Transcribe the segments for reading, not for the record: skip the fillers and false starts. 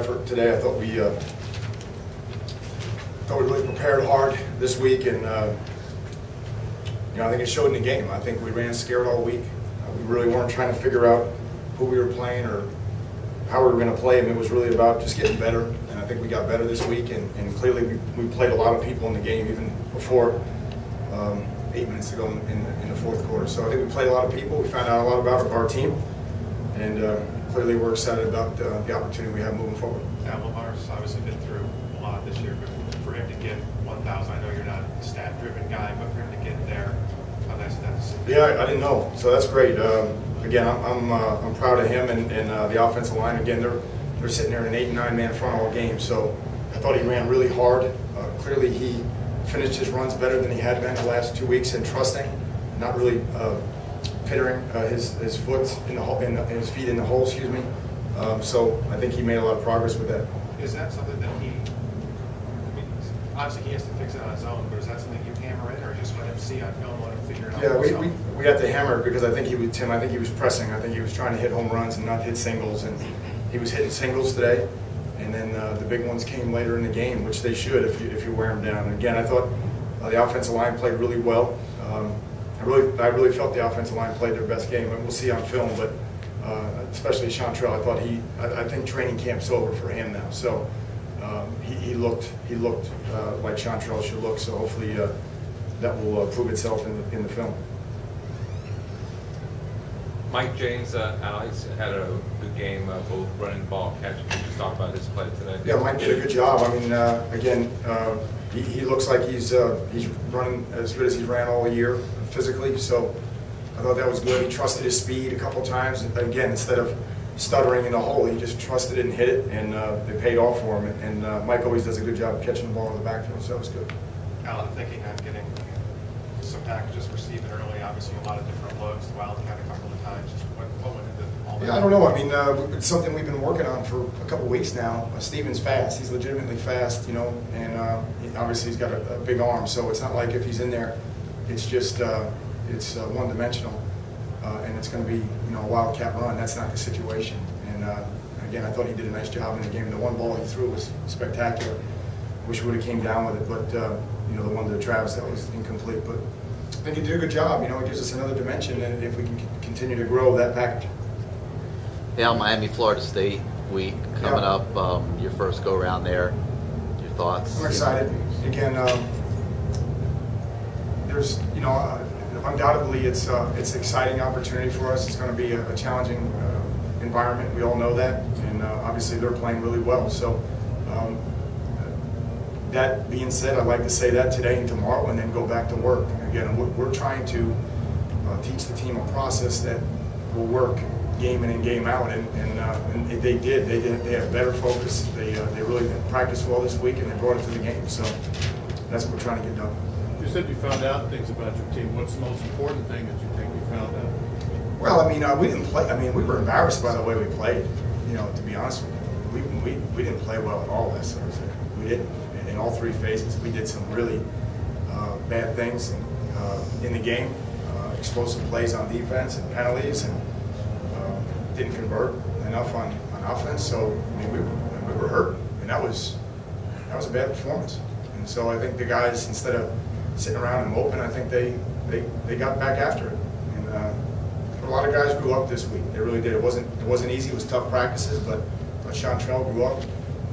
effort today. I thought we really prepared hard this week, and I think it showed in the game. I think we ran scared all week. We really weren't trying to figure out who we were playing or how we were going to play them. It was really about just getting better, and I think we got better this week, and clearly we played a lot of people in the game even before 8 minutes to go in the fourth quarter. So I think we played a lot of people. We found out a lot about our team, and clearly we're excited about the opportunity we have moving forward. Now, Lamar's obviously been through a lot this year, but for him to get 1,000, I know you're not a stat-driven guy, but for him to get there, how nice is that to see? Yeah, I didn't know, so that's great. Again, I'm proud of him and the offensive line. Again, they're sitting there in an 8 and 9 man front all game, so I thought he ran really hard. Clearly, he finished his runs better than he had been the last 2 weeks, and trusting, not really pittering his foot in the hole, his feet in the hole. Excuse me. So I think he made a lot of progress with that. Is that something that obviously he has to fix it on his own, but is that something you hammer in, or just let him see on film, let him figure it out? Yeah, we had to hammer it because I think Tim. I think he was pressing. I think he was trying to hit home runs and not hit singles, and he was hitting singles today. And then the big ones came later in the game, which they should if you wear them down. And again, I thought the offensive line played really well. I really felt the offensive line played their best game, and we'll see on film. But especially Chantrell, I think training camp's over for him now. So he looked like Chantrell should look. So hopefully that will prove itself in the film. Mike James, Alex had a good game, both running the ball, catching. Can you just talk about his play today? Yeah, Mike did a good job. I mean, again, he looks like he's running as good as he's ran all year physically. So I thought that was good. He trusted his speed a couple times. And again, instead of stuttering in the hole, he just trusted it and hit it, and it paid off for him. And Mike always does a good job catching the ball in the backfield, so that was good. Alan, thinking on getting some packages for Stephen early, obviously a lot of different looks, Wildcat a couple of times. Just what went into all that? Yeah, I don't know. I mean, it's something we've been working on for a couple weeks now. Stephen's fast. He's legitimately fast, and obviously he's got a big arm, so it's not like if he's in there, it's just it's one-dimensional, and it's going to be a wildcat run. That's not the situation. And again, I thought he did a nice job in the game. The one ball he threw was spectacular. Wish we would have came down with it, but the one to Travis that was incomplete. But I think he did a good job. It gives us another dimension, and if we can continue to grow that package. Yeah, Miami, Florida State week coming up. Your first go around there. Your thoughts? I'm excited. Again, there's undoubtedly it's an exciting opportunity for us. It's going to be a challenging environment. We all know that, and obviously they're playing really well. So. That being said, I'd like to say that today and tomorrow, and then go back to work. Again, we're trying to teach the team a process that will work game in and game out, and they did. They had better focus. They really practiced well this week, and they brought it to the game. So that's what we're trying to get done. You said you found out things about your team. What's the most important thing that you think you found out? Well, I mean, we didn't play. I mean, we were embarrassed by the way we played. To be honest with you, we didn't play well at all last Thursday. We didn't. In all three phases, we did some really bad things in the game, explosive plays on defense and penalties, and didn't convert enough on offense. So I mean, we were hurt, and that was a bad performance. And so I think the guys, instead of sitting around and moping, I think they got back after it. And a lot of guys grew up this week. They really did. It wasn't easy. It was tough practices, but Chantrell grew up.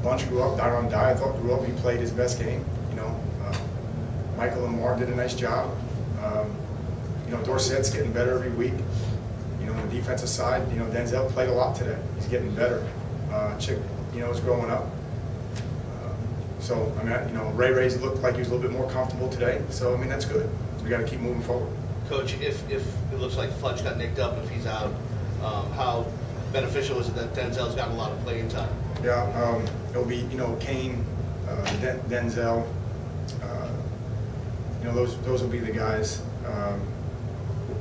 Bunch grew up. Dyron Dye, I thought, grew up. He played his best game. Michael Lamar did a nice job. Dorsett's getting better every week. On the defensive side, Denzel played a lot today. He's getting better. Chick, is growing up. So I mean, Ray's looked like he was a little bit more comfortable today. So I mean, that's good. We got to keep moving forward. Coach, if it looks like Fletch got nicked up, if he's out, how beneficial is it that Denzel's got a lot of playing time? Yeah, it'll be Kane, Denzel. Those will be the guys.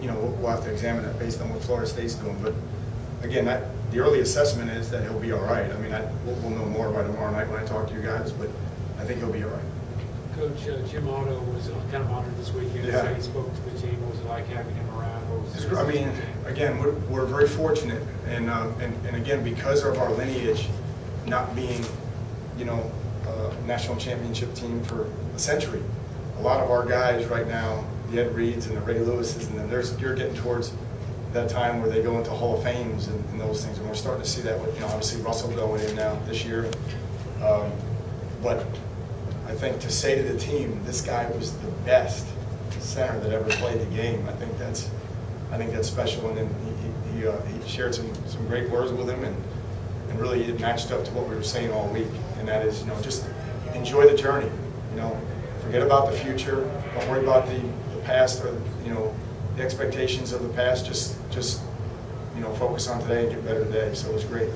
We'll have to examine that based on what Florida State's doing. But again, the early assessment is that he'll be all right. I mean, we'll know more by tomorrow night when I talk to you guys. But I think he'll be all right. Coach, Jim Otto was kind of honored this weekend. Yeah. He spoke to the team. What was it like having him around? I mean, again, we're very fortunate, and again, because of our lineage, not being, you know, a national championship team for a century. A lot of our guys right now, the Ed Reeds and the Ray Lewises, and you're getting towards that time where they go into Hall of Fames and those things, and we're starting to see that with, you know, obviously Russell going in now this year. But I think to say to the team, this guy was the best center that ever played the game, I think that's special. And then he shared some great words with him, and really it matched up to what we were saying all week, and that is, you know, just enjoy the journey. You know, forget about the future. Don't worry about the past or, you know, the expectations of the past. Just you know, focus on today and get better today. So it was great.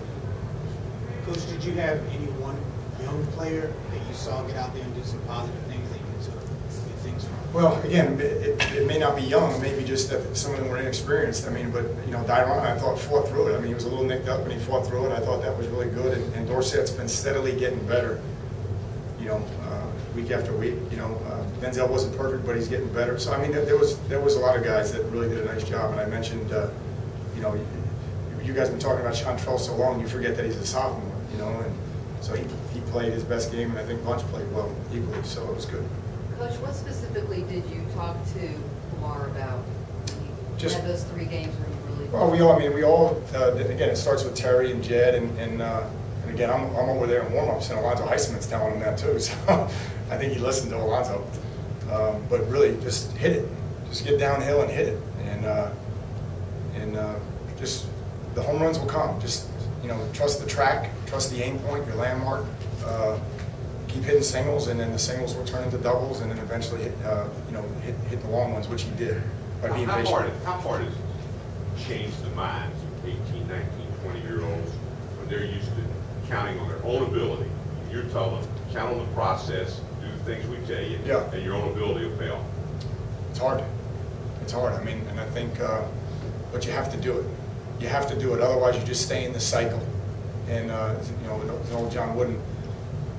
Coach, did you have any one young player that you saw get out there and do some positive things that you can sort of get things from? Well, again, it may not be young, maybe just that some of them were inexperienced. I mean, but, you know, Dyron, I thought, fought through it. I mean, he was a little nicked up, and he fought through it. I thought that was really good. And Dorsett's been steadily getting better, you know, week after week. You know, Denzel wasn't perfect, but he's getting better. So, I mean, there was a lot of guys that really did a nice job. And I mentioned, you know, you guys have been talking about Chantrell so long, you forget that he's a sophomore, you know, and so he played his best game, and I think Bunch played well equally, so it was good. Coach, what specifically did you talk to Lamar about? You had those 3 games where you really... Well, we all, again, it starts with Terry and Jed, and again, I'm over there in warm-ups, and Alonzo Heisman's telling him that too, so I think he listened to Alonzo. But really, just hit it. Just get downhill and hit it. And just, the home runs will come. Just, you know, trust the track, trust the aim point, your landmark. Keep hitting singles, and then the singles will turn into doubles, and then eventually hit, you know, hit the long ones, which he did by being patient. How hard is it to change the minds of 18, 19, 20-year-olds when they're used to counting on their own ability? You're telling them, count on the process, do the things we tell you, yeah, and your own ability will pay off. It's hard. It's hard. I mean, and I think, but you have to do it. You have to do it. Otherwise, you just stay in the cycle. And you know, old John Wooden,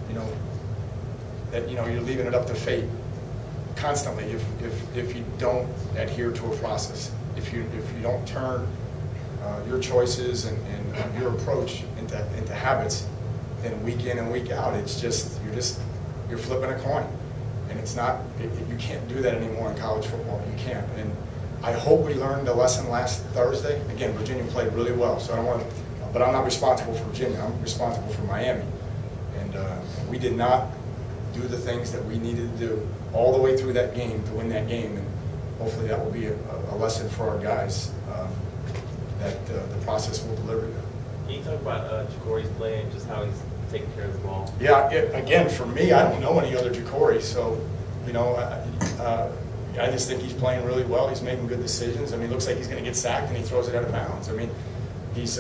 you know, that, you know, you're leaving it up to fate constantly if you don't adhere to a process. If you don't turn your choices and your approach into habits, then week in and week out, it's just you're flipping a coin, and it's not. You can't do that anymore in college football. You can't. And I hope we learned the lesson last Thursday. Again, Virginia played really well, so I don't want to. But I'm not responsible for Virginia. I'm responsible for Miami, and we did not do the things that we needed to do all the way through that game to win that game, and hopefully that will be a lesson for our guys that the process will deliver them. Can you talk about Ja'Cory's play and just how he's taking care of the ball? Yeah, again, for me, I don't know any other Ja'Cory, so, you know, I just think he's playing really well. He's making good decisions. I mean, it looks like he's going to get sacked, and he throws it out of bounds. I mean, he's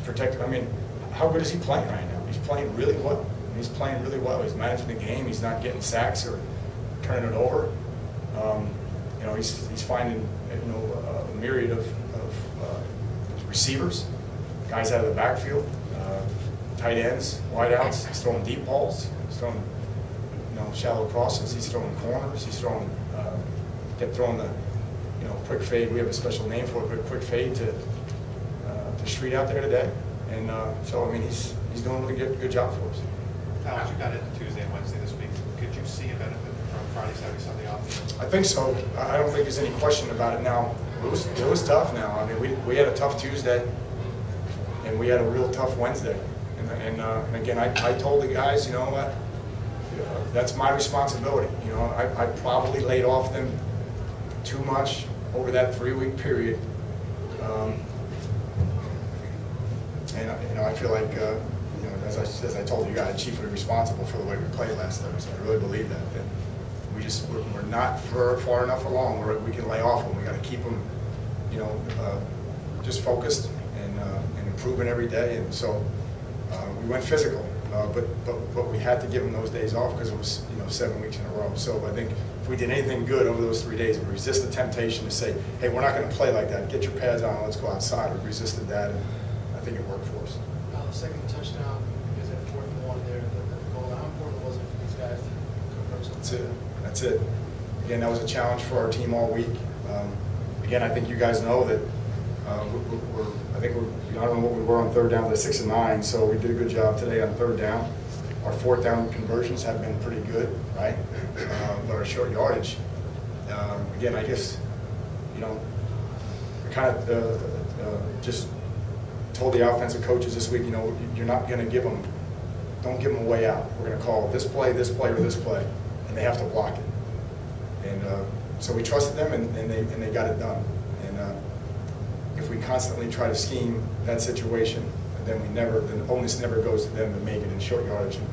protected. I mean, how good is he playing right now? He's playing really well. He's playing really well. He's managing the game. He's not getting sacks or turning it over. You know, he's finding, you know, a myriad of receivers, guys out of the backfield, tight ends, wideouts. He's throwing deep balls. He's throwing, you know, shallow crosses. He's throwing corners. He's throwing, kept throwing the, you know, quick fade. We have a special name for it, but quick fade to Street out there today. And so, I mean, he's doing a really good job for us. Alex, you got into Tuesday and Wednesday this week. Could you see a benefit from Friday, Saturday, Sunday off? I think so. I don't think there's any question about it now. It was tough now. I mean, we had a tough Tuesday, and we had a real tough Wednesday. And again, I told the guys, you know what, that's my responsibility. You know, I probably laid off them too much over that 3-week period. And you know, I feel like, you know, as I told you guys, chiefly responsible for the way we played last Thursday. I really believe that we're not far enough along where we can lay off them. We got to keep them, you know, just focused and improving every day. And so we went physical, but we had to give them those days off because it was, you know, 7 weeks in a row. So I think if we did anything good over those 3 days, we resist the temptation to say, hey, we're not going to play like that. Get your pads on, let's go outside. We resisted that, and I think it worked for us. The second touchdown, because at 4th and 1 there, the goal. How important was it for these guys to convert something? That's it. Again, that was a challenge for our team all week. Again, I think you guys know that I think I don't know what we were on third down, to 6 and 9, so we did a good job today on third down. Our fourth down conversions have been pretty good, right? But our short yardage, again, I just, kind of just told the offensive coaches this week, you're not going to give them, don't give them a way out. We're going to call this play, or this play, and they have to block it. And so we trusted them, and they got it done. And if we constantly try to scheme that situation, then the onus never goes to them to make it in short yardage. And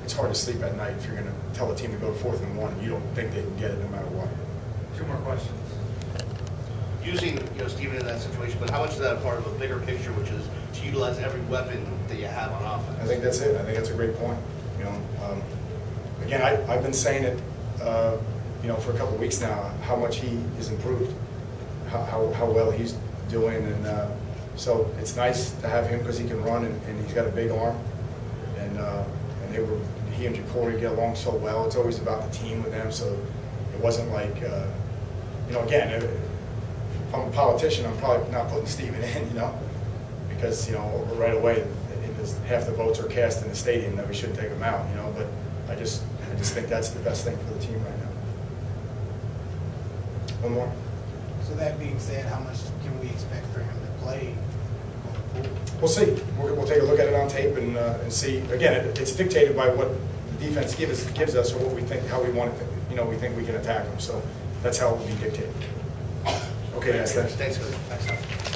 it's hard to sleep at night if you're going to tell a team to go 4th and 1 and you don't think they can get it no matter what. 2 more questions. Using, Steven in that situation, but how much is that a part of a bigger picture, which is to utilize every weapon that you have on offense? I think that's it. I think that's a great point. Again, I've been saying it, for a couple of weeks now, how much he is improved, how well he's doing, and so it's nice to have him because he can run and he's got a big arm, and he and Jacory get along so well. It's always about the team with them, so it wasn't like, again, if I'm a politician, I'm probably not putting Steven in, because right away half the votes are cast in the stadium that we should take him out, but I just think that's the best thing for the team right now. One more. So that being said, how much can we expect for him to play going forward? We'll see. We'll take a look at it on tape and see. Again, it's dictated by what the defense gives us, or what we think, how we want it. We think we can attack them. So that's how it will be dictated. Okay, thanks. Thanks, Coach. Thanks.